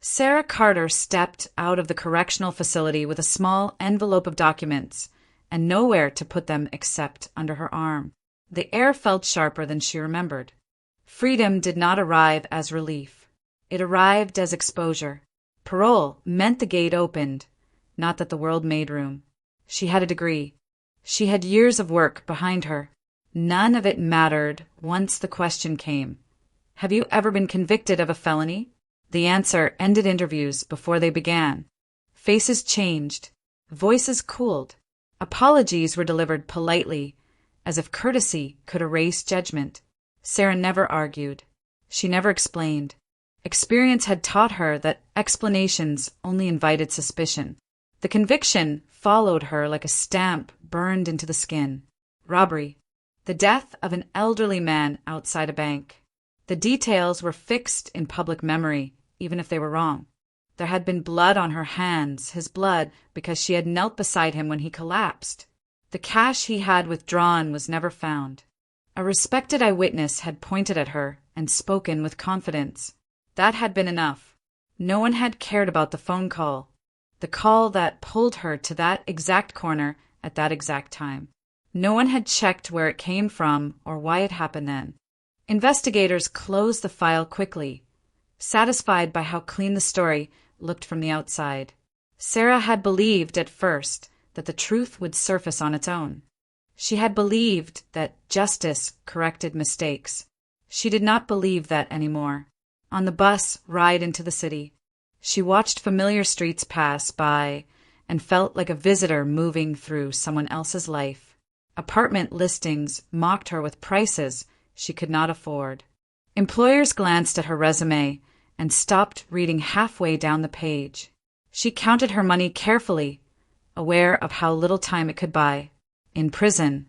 Sarah Carter stepped out of the correctional facility with a small envelope of documents and nowhere to put them except under her arm. The air felt sharper than she remembered. Freedom did not arrive as relief. It arrived as exposure. Parole meant the gate opened, not that the world made room. She had a degree. She had years of work behind her. None of it mattered once the question came. Have you ever been convicted of a felony? The answer ended interviews before they began. Faces changed. Voices cooled. Apologies were delivered politely, as if courtesy could erase judgment. Sarah never argued. She never explained. Experience had taught her that explanations only invited suspicion. The conviction followed her like a stamp burned into the skin. Robbery. The death of an elderly man outside a bank. The details were fixed in public memory, even if they were wrong. There had been blood on her hands, his blood, because she had knelt beside him when he collapsed. The cash he had withdrawn was never found. A respected eyewitness had pointed at her and spoken with confidence. That had been enough. No one had cared about the phone call, the call that pulled her to that exact corner at that exact time. No one had checked where it came from or why it happened then. Investigators closed the file quickly, satisfied by how clean the story looked from the outside. Sarah had believed at first that the truth would surface on its own. She had believed that justice corrected mistakes. She did not believe that anymore. On the bus ride into the city, she watched familiar streets pass by and felt like a visitor moving through someone else's life. Apartment listings mocked her with prices she could not afford. Employers glanced at her resume and stopped reading halfway down the page. She counted her money carefully, aware of how little time it could buy. In prison,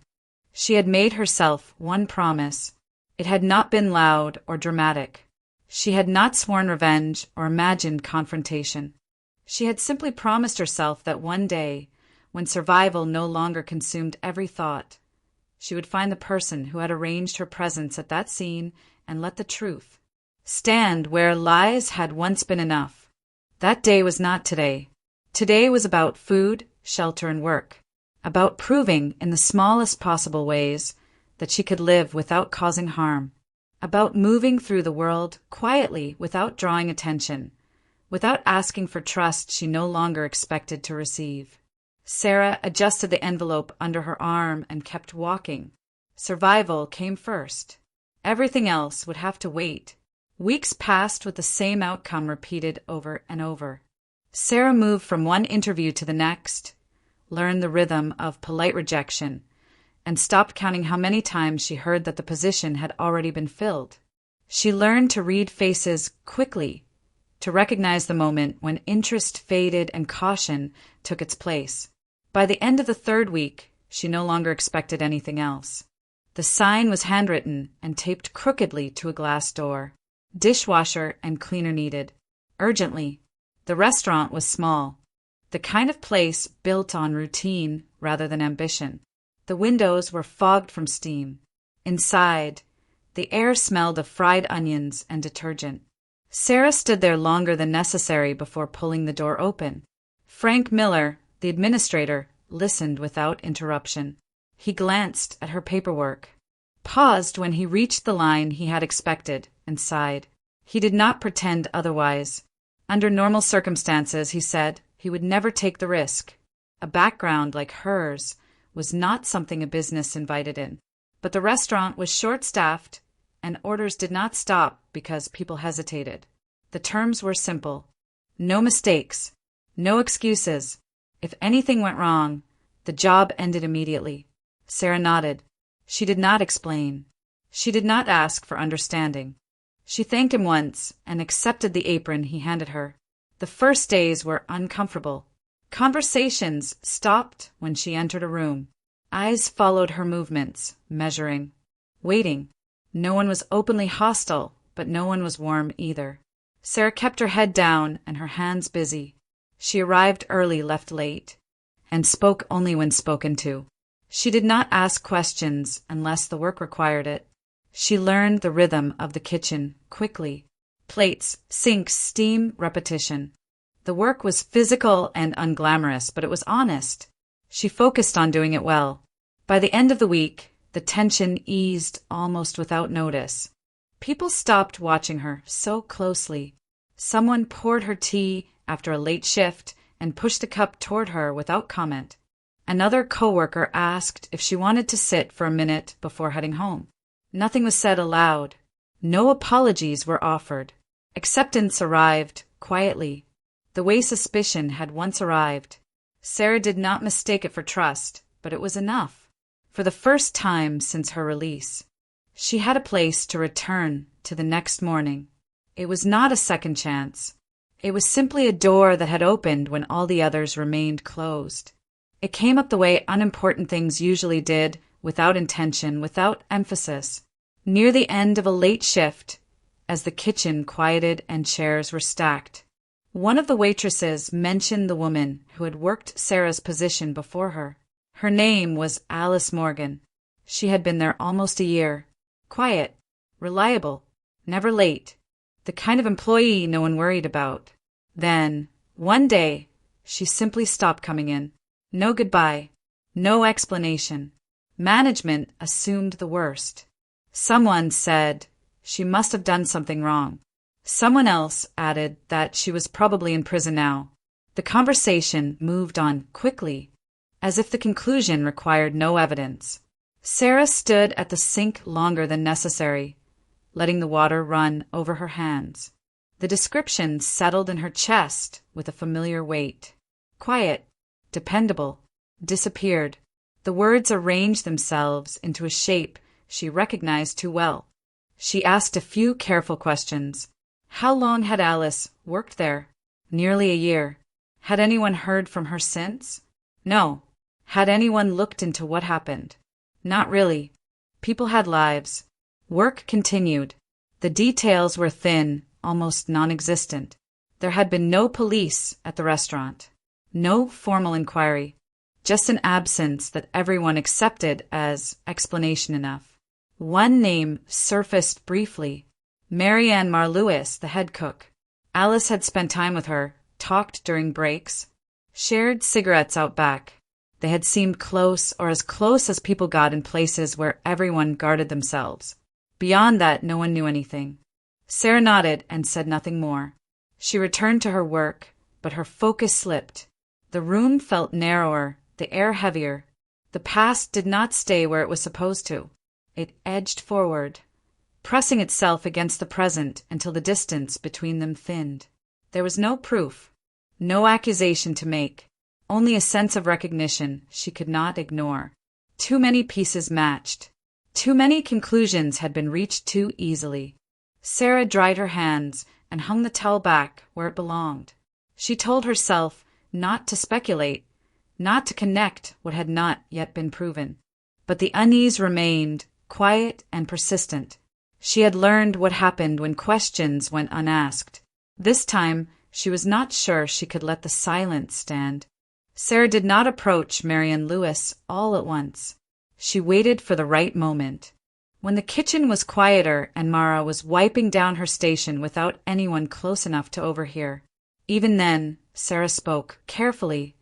she had made herself one promise. It had not been loud or dramatic. She had not sworn revenge or imagined confrontation. She had simply promised herself that one day, when survival no longer consumed every thought, she would find the person who had arranged her presence at that scene and let the truth stand where lies had once been enough. That day was not today. Today was about food, shelter, and work, about proving in the smallest possible ways that she could live without causing harm, about moving through the world quietly without drawing attention, without asking for trust she no longer expected to receive. Sarah adjusted the envelope under her arm and kept walking. Survival came first. Everything else would have to wait. Weeks passed with the same outcome repeated over and over. Sarah moved from one interview to the next, learned the rhythm of polite rejection, and stopped counting how many times she heard that the position had already been filled. She learned to read faces quickly, to recognize the moment when interest faded and caution took its place. By the end of the third week, she no longer expected anything else. The sign was handwritten and taped crookedly to a glass door. Dishwasher and cleaner needed. Urgently. The restaurant was small, the kind of place built on routine rather than ambition. The windows were fogged from steam. Inside, the air smelled of fried onions and detergent. Sarah stood there longer than necessary before pulling the door open. Frank Miller, the administrator, listened without interruption. He glanced at her paperwork, paused when he reached the line he had expected, and sighed. He did not pretend otherwise. Under normal circumstances, he said, he would never take the risk. A background like hers was not something a business invited in. But the restaurant was short-staffed, and orders did not stop because people hesitated. The terms were simple. No mistakes. No excuses. If anything went wrong, the job ended immediately. Sarah nodded. She did not explain. She did not ask for understanding. She thanked him once and accepted the apron he handed her. The first days were uncomfortable. Conversations stopped when she entered a room. Eyes followed her movements, measuring, waiting. No one was openly hostile, but no one was warm either. Sarah kept her head down and her hands busy. She arrived early, left late, and spoke only when spoken to. She did not ask questions unless the work required it. She learned the rhythm of the kitchen quickly. Plates, sinks, steam, repetition. The work was physical and unglamorous, but it was honest. She focused on doing it well. By the end of the week, the tension eased almost without notice. People stopped watching her so closely. Someone poured her tea after a late shift and pushed a cup toward her without comment. Another coworker asked if she wanted to sit for a minute before heading home. Nothing was said aloud. No apologies were offered. Acceptance arrived quietly, the way suspicion had once arrived. Sarah did not mistake it for trust, but it was enough. For the first time since her release, she had a place to return to the next morning. It was not a second chance. It was simply a door that had opened when all the others remained closed. It came up the way unimportant things usually did, without intention, without emphasis. Near the end of a late shift, as the kitchen quieted and chairs were stacked, one of the waitresses mentioned the woman who had worked Sarah's position before her. Her name was Alice Morgan. She had been there almost a year. Quiet, reliable, never late. The kind of employee no one worried about. Then, one day, she simply stopped coming in. No goodbye. No explanation. Management assumed the worst. Someone said she must have done something wrong. Someone else added that she was probably in prison now. The conversation moved on quickly, as if the conclusion required no evidence. Sarah stood at the sink longer than necessary, letting the water run over her hands. The description settled in her chest with a familiar weight. Quiet, dependable, disappeared. The words arranged themselves into a shape she recognized too well. She asked a few careful questions. How long had Alice worked there? Nearly a year. Had anyone heard from her since? No. Had anyone looked into what happened? Not really. People had lives. Work continued. The details were thin, almost non-existent. There had been no police at the restaurant. No formal inquiry. Just an absence that everyone accepted as explanation enough. One name surfaced briefly. Marianne Marlewis, the head cook. Alice had spent time with her, talked during breaks, shared cigarettes out back. They had seemed close, or as close as people got in places where everyone guarded themselves. Beyond that, no one knew anything. Sarah nodded and said nothing more. She returned to her work, but her focus slipped. The room felt narrower, the air heavier. The past did not stay where it was supposed to. It edged forward, pressing itself against the present until the distance between them thinned. There was no proof, no accusation to make, only a sense of recognition she could not ignore. Too many pieces matched. Too many conclusions had been reached too easily. Sarah dried her hands and hung the towel back where it belonged. She told herself not to speculate, not to connect what had not yet been proven. But the unease remained, quiet and persistent. She had learned what happened when questions went unasked. This time, she was not sure she could let the silence stand. Sarah did not approach Marianne Lewis all at once. She waited for the right moment. When the kitchen was quieter and Mara was wiping down her station without anyone close enough to overhear. Even then, Sarah spoke, carefully,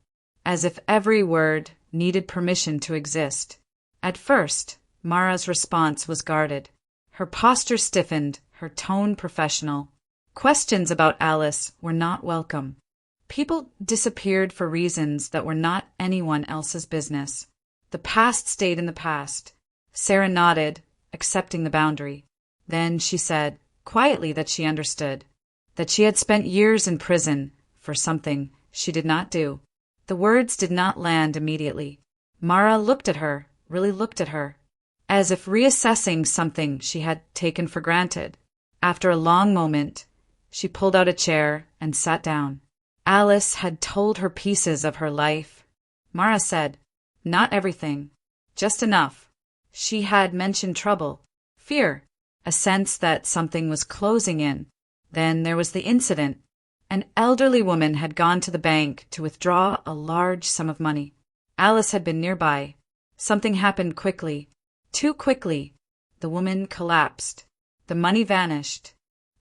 as if every word needed permission to exist. At first, Mara's response was guarded. Her posture stiffened, her tone professional. Questions about Alice were not welcome. People disappeared for reasons that were not anyone else's business. The past stayed in the past. Sarah nodded, accepting the boundary. Then she said, quietly, that she understood, that she had spent years in prison for something she did not do. The words did not land immediately. Mara looked at her, really looked at her, as if reassessing something she had taken for granted. After a long moment, she pulled out a chair and sat down. Alice had told her pieces of her life. Mara said, not everything, just enough. She had mentioned trouble, fear, a sense that something was closing in. Then there was the incident. An elderly woman had gone to the bank to withdraw a large sum of money. Alice had been nearby. Something happened quickly. Too quickly. The woman collapsed. The money vanished.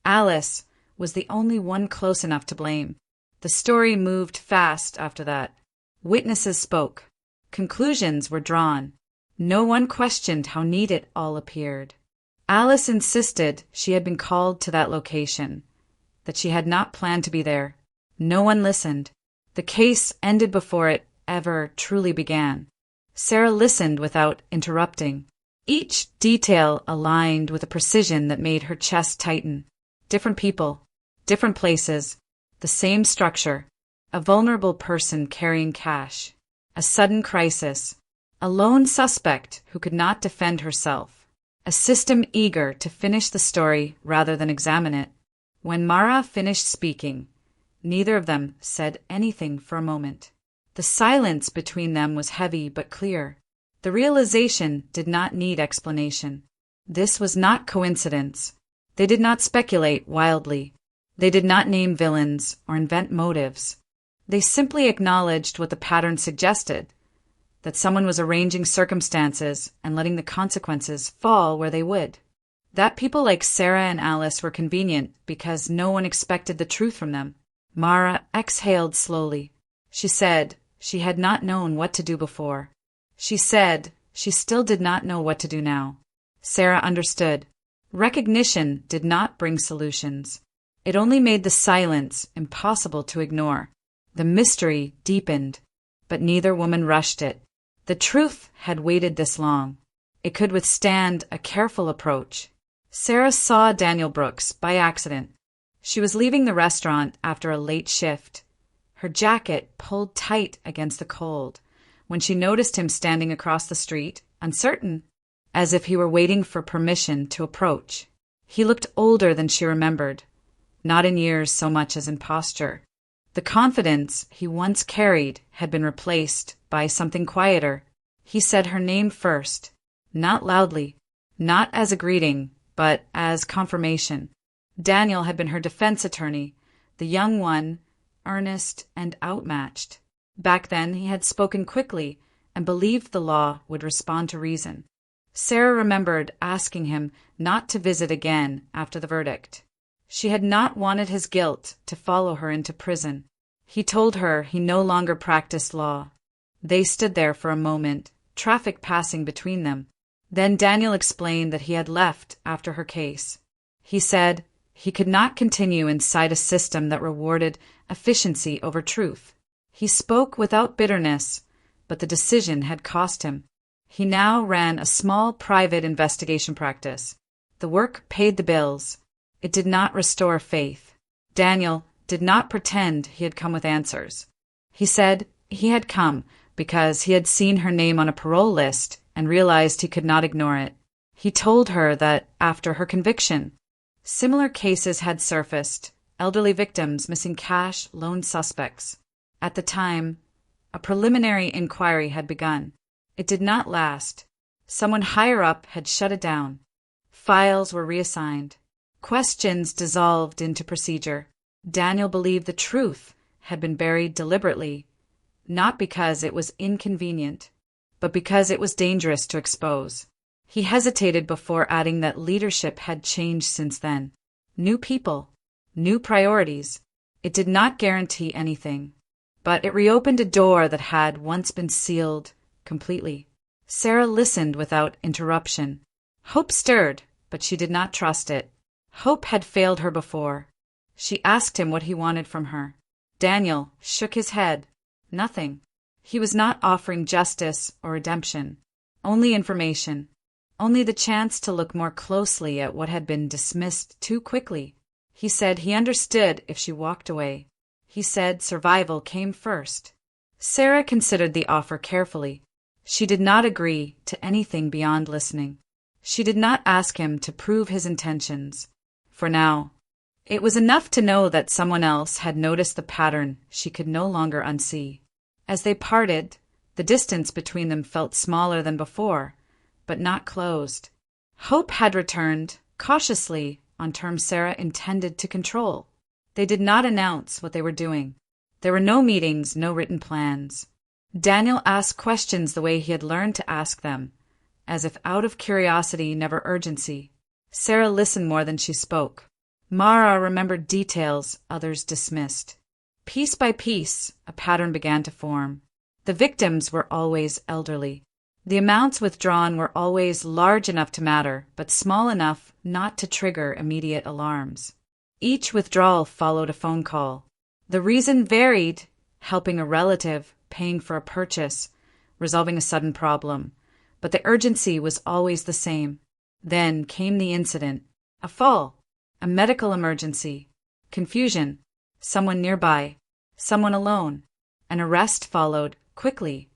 Alice, was the only one close enough to blame. The story moved fast after that. Witnesses spoke. Conclusions were drawn. No one questioned how neat it all appeared. Alice insisted she had been called to that location, that she had not planned to be there. No one listened. The case ended before it ever truly began. Sarah listened without interrupting. Each detail aligned with a precision that made her chest tighten. Different people, different places, the same structure. A vulnerable person carrying cash. A sudden crisis. A lone suspect who could not defend herself. A system eager to finish the story rather than examine it. When Mara finished speaking, neither of them said anything for a moment. The silence between them was heavy but clear. The realization did not need explanation. This was not coincidence. They did not speculate wildly. They did not name villains or invent motives. They simply acknowledged what the pattern suggested, that someone was arranging circumstances and letting the consequences fall where they would. That people like Sarah and Alice were convenient because no one expected the truth from them. Mara exhaled slowly. She said she had not known what to do before. She said she still did not know what to do now. Sarah understood. Recognition did not bring solutions. It only made the silence impossible to ignore. The mystery deepened, but neither woman rushed it. The truth had waited this long. It could withstand a careful approach. Sarah saw Daniel Brooks by accident. She was leaving the restaurant after a late shift. Her jacket pulled tight against the cold when she noticed him standing across the street, uncertain, as if he were waiting for permission to approach. He looked older than she remembered, not in years so much as in posture. The confidence he once carried had been replaced by something quieter. He said her name first, not loudly, not as a greeting, but as confirmation. Daniel had been her defense attorney, the young one, earnest and outmatched. Back then he had spoken quickly and believed the law would respond to reason. Sarah remembered asking him not to visit again after the verdict. She had not wanted his guilt to follow her into prison. He told her he no longer practiced law. They stood there for a moment, traffic passing between them. Then Daniel explained that he had left after her case. He said he could not continue inside a system that rewarded efficiency over truth. He spoke without bitterness, but the decision had cost him. He now ran a small private investigation practice. The work paid the bills. It did not restore faith. Daniel did not pretend he had come with answers. He said he had come because he had seen her name on a parole list and realized he could not ignore it. He told her that after her conviction, similar cases had surfaced, elderly victims missing cash, lone suspects. At the time, a preliminary inquiry had begun. It did not last. Someone higher up had shut it down. Files were reassigned. Questions dissolved into procedure. Daniel believed the truth had been buried deliberately, not because it was inconvenient, but because it was dangerous to expose. He hesitated before adding that leadership had changed since then. New people, new priorities. It did not guarantee anything, but it reopened a door that had once been sealed completely. Sarah listened without interruption. Hope stirred, but she did not trust it. Hope had failed her before. She asked him what he wanted from her. Daniel shook his head. Nothing. He was not offering justice or redemption. Only information. Only the chance to look more closely at what had been dismissed too quickly. He said he understood if she walked away. He said survival came first. Sarah considered the offer carefully. She did not agree to anything beyond listening. She did not ask him to prove his intentions. For now, it was enough to know that someone else had noticed the pattern she could no longer unsee. As they parted, the distance between them felt smaller than before, but not closed. Hope had returned, cautiously, on terms Sarah intended to control. They did not announce what they were doing. There were no meetings, no written plans. Daniel asked questions the way he had learned to ask them, as if out of curiosity, never urgency. Sarah listened more than she spoke. Mara remembered details others dismissed. Piece by piece, a pattern began to form. The victims were always elderly. The amounts withdrawn were always large enough to matter, but small enough not to trigger immediate alarms. Each withdrawal followed a phone call. The reason varied: helping a relative, paying for a purchase, resolving a sudden problem. But the urgency was always the same. Then came the incident: a fall, a medical emergency, confusion, someone nearby, someone alone. An arrest followed, quickly,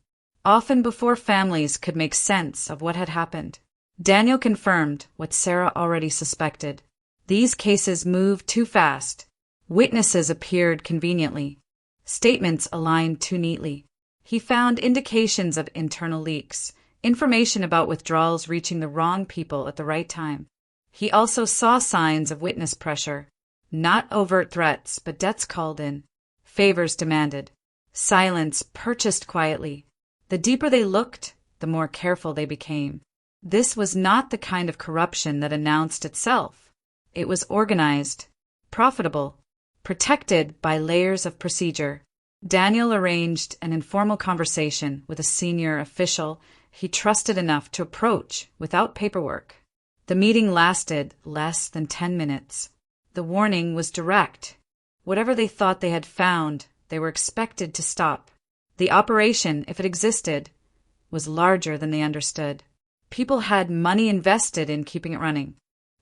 often before families could make sense of what had happened. Daniel confirmed what Sarah already suspected. These cases moved too fast. Witnesses appeared conveniently. Statements aligned too neatly. He found indications of internal leaks, information about withdrawals reaching the wrong people at the right time. He also saw signs of witness pressure. Not overt threats, but debts called in. Favors demanded. Silence purchased quietly. The deeper they looked, the more careful they became. This was not the kind of corruption that announced itself. It was organized, profitable, protected by layers of procedure. Daniel arranged an informal conversation with a senior official he trusted enough to approach without paperwork. The meeting lasted less than 10 minutes. The warning was direct. Whatever they thought they had found, they were expected to stop. The operation, if it existed, was larger than they understood. People had money invested in keeping it running.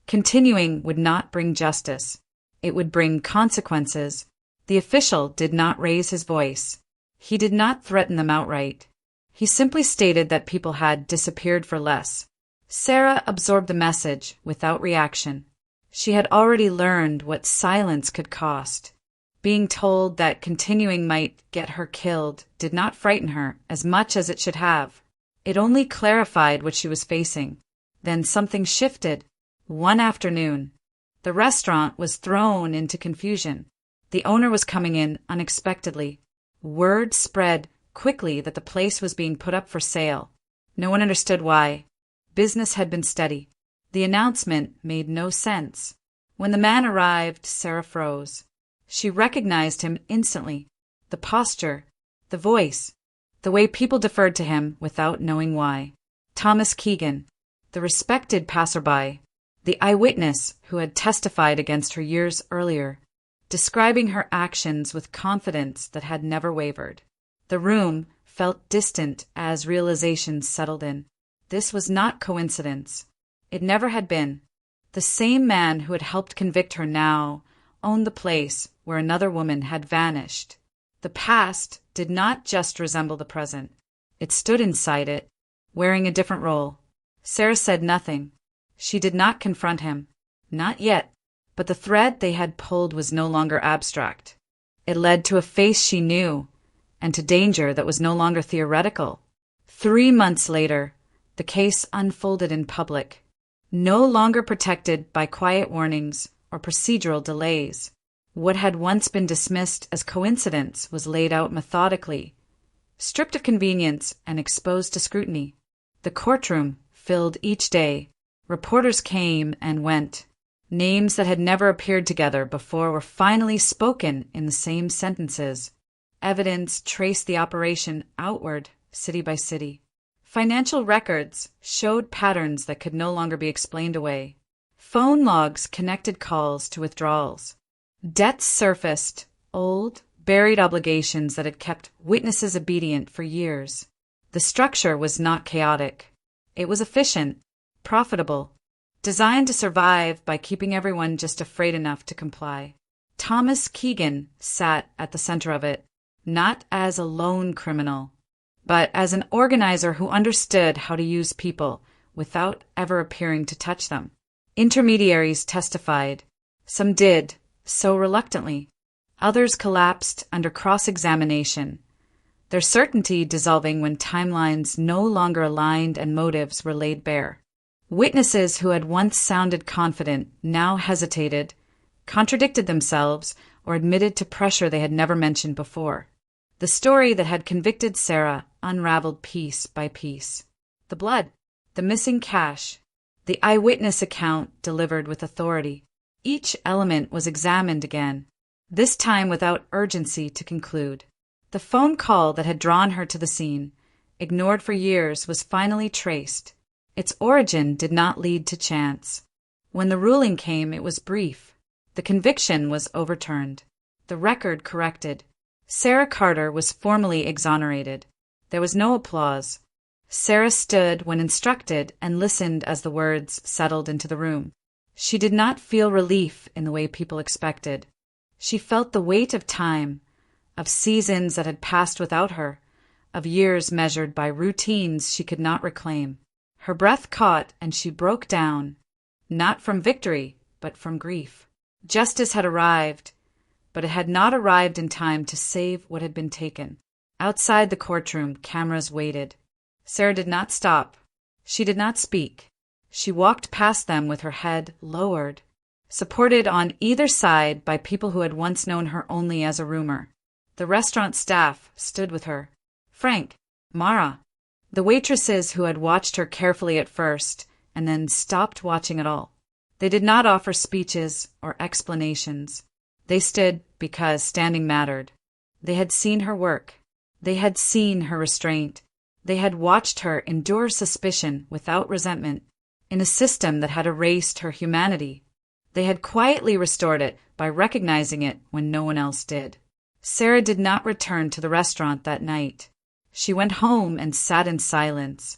Continuing would not bring justice. It would bring consequences. The official did not raise his voice. He did not threaten them outright. He simply stated that people had disappeared for less. Sarah absorbed the message without reaction. She had already learned what silence could cost. Being told that continuing might get her killed did not frighten her as much as it should have. It only clarified what she was facing. Then something shifted. One afternoon, the restaurant was thrown into confusion. The owner was coming in unexpectedly. Word spread quickly that the place was being put up for sale. No one understood why. Business had been steady. The announcement made no sense. When the man arrived, Sarah froze. She recognized him instantly. The posture, the voice, the way people deferred to him without knowing why. Thomas Keegan, the respected passerby, the eyewitness who had testified against her years earlier, describing her actions with confidence that had never wavered. The room felt distant as realization settled in. This was not coincidence. It never had been. The same man who had helped convict her now owned the place where another woman had vanished. The past did not just resemble the present. It stood inside it, wearing a different role. Sarah said nothing. She did not confront him. Not yet. But the thread they had pulled was no longer abstract. It led to a face she knew, and to danger that was no longer theoretical. 3 months later, the case unfolded in public, no longer protected by quiet warnings or procedural delays. What had once been dismissed as coincidence was laid out methodically, stripped of convenience and exposed to scrutiny. The courtroom filled each day. Reporters came and went. Names that had never appeared together before were finally spoken in the same sentences. Evidence traced the operation outward, city by city. Financial records showed patterns that could no longer be explained away. Phone logs connected calls to withdrawals. Debts surfaced, old, buried obligations that had kept witnesses obedient for years. The structure was not chaotic. It was efficient, profitable, designed to survive by keeping everyone just afraid enough to comply. Thomas Keegan sat at the center of it, not as a lone criminal, but as an organizer who understood how to use people without ever appearing to touch them. Intermediaries testified. Some did, so reluctantly. Others collapsed under cross-examination, their certainty dissolving when timelines no longer aligned and motives were laid bare. Witnesses who had once sounded confident now hesitated, contradicted themselves, or admitted to pressure they had never mentioned before. The story that had convicted Sarah unraveled piece by piece. The blood, the missing cash, the eyewitness account delivered with authority. Each element was examined again, this time without urgency to conclude. The phone call that had drawn her to the scene, ignored for years, was finally traced. Its origin did not lead to chance. When the ruling came, it was brief. The conviction was overturned. The record corrected. Sarah Carter was formally exonerated. There was no applause. Sarah stood when instructed and listened as the words settled into the room. She did not feel relief in the way people expected. She felt the weight of time, of seasons that had passed without her, of years measured by routines she could not reclaim. Her breath caught and she broke down, not from victory, but from grief. Justice had arrived, but it had not arrived in time to save what had been taken. Outside the courtroom, cameras waited. Sarah did not stop. She did not speak. She walked past them with her head lowered, supported on either side by people who had once known her only as a rumor. The restaurant staff stood with her. Frank, Mara, the waitresses who had watched her carefully at first and then stopped watching at all. They did not offer speeches or explanations. They stood because standing mattered. They had seen her work. They had seen her restraint. They had watched her endure suspicion without resentment in a system that had erased her humanity. They had quietly restored it by recognizing it when no one else did. Sarah did not return to the restaurant that night. She went home and sat in silence,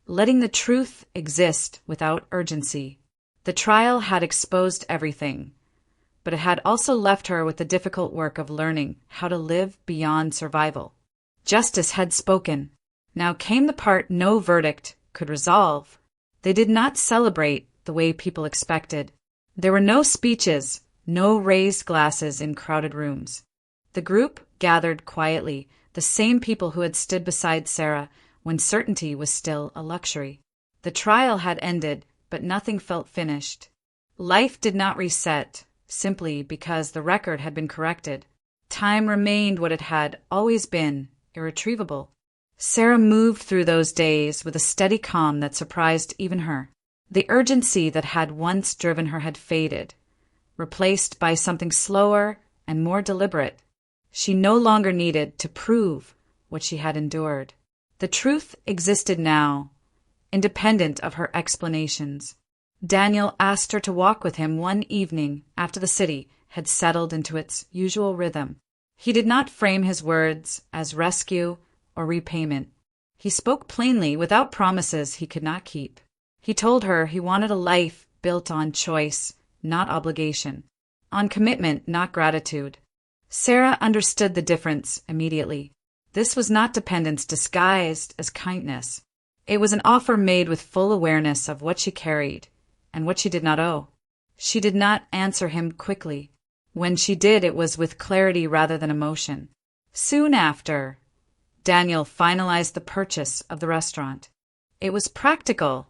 letting the truth exist without urgency. The trial had exposed everything, but it had also left her with the difficult work of learning how to live beyond survival. Justice had spoken. Now came the part no verdict could resolve. They did not celebrate the way people expected. There were no speeches, no raised glasses in crowded rooms. The group gathered quietly, the same people who had stood beside Sarah when certainty was still a luxury. The trial had ended, but nothing felt finished. Life did not reset, simply because the record had been corrected. Time remained what it had always been, irretrievable. Sarah moved through those days with a steady calm that surprised even her. The urgency that had once driven her had faded, replaced by something slower and more deliberate. She no longer needed to prove what she had endured. The truth existed now, independent of her explanations. Daniel asked her to walk with him one evening after the city had settled into its usual rhythm. He did not frame his words as rescue or repayment. He spoke plainly, without promises he could not keep. He told her he wanted a life built on choice, not obligation, on commitment, not gratitude. Sarah understood the difference immediately. This was not dependence disguised as kindness. It was an offer made with full awareness of what she carried and what she did not owe. She did not answer him quickly. When she did, it was with clarity rather than emotion. Soon after, Daniel finalized the purchase of the restaurant. It was practical,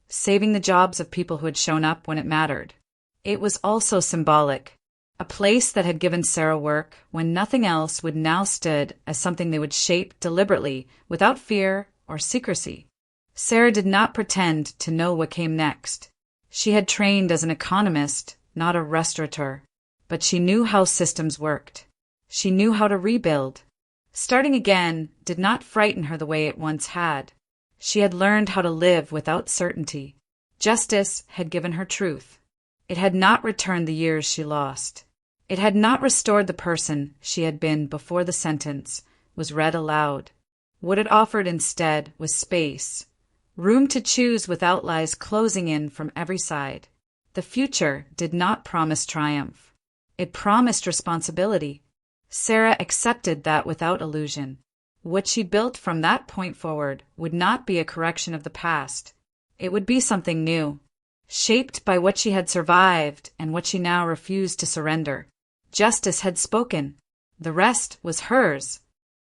saving the jobs of people who had shown up when it mattered. It was also symbolic. A place that had given Sarah work when nothing else would now stood as something they would shape deliberately without fear or secrecy. Sarah did not pretend to know what came next. She had trained as an economist, not a restaurateur, but she knew how systems worked. She knew how to rebuild. Starting again did not frighten her the way it once had. She had learned how to live without certainty. Justice had given her truth. It had not returned the years she lost. It had not restored the person she had been before the sentence was read aloud. What it offered instead was space, room to choose without lies closing in from every side. The future did not promise triumph. It promised responsibility. Sarah accepted that without illusion. What she built from that point forward would not be a correction of the past. It would be something new, shaped by what she had survived and what she now refused to surrender. Justice had spoken. The rest was hers.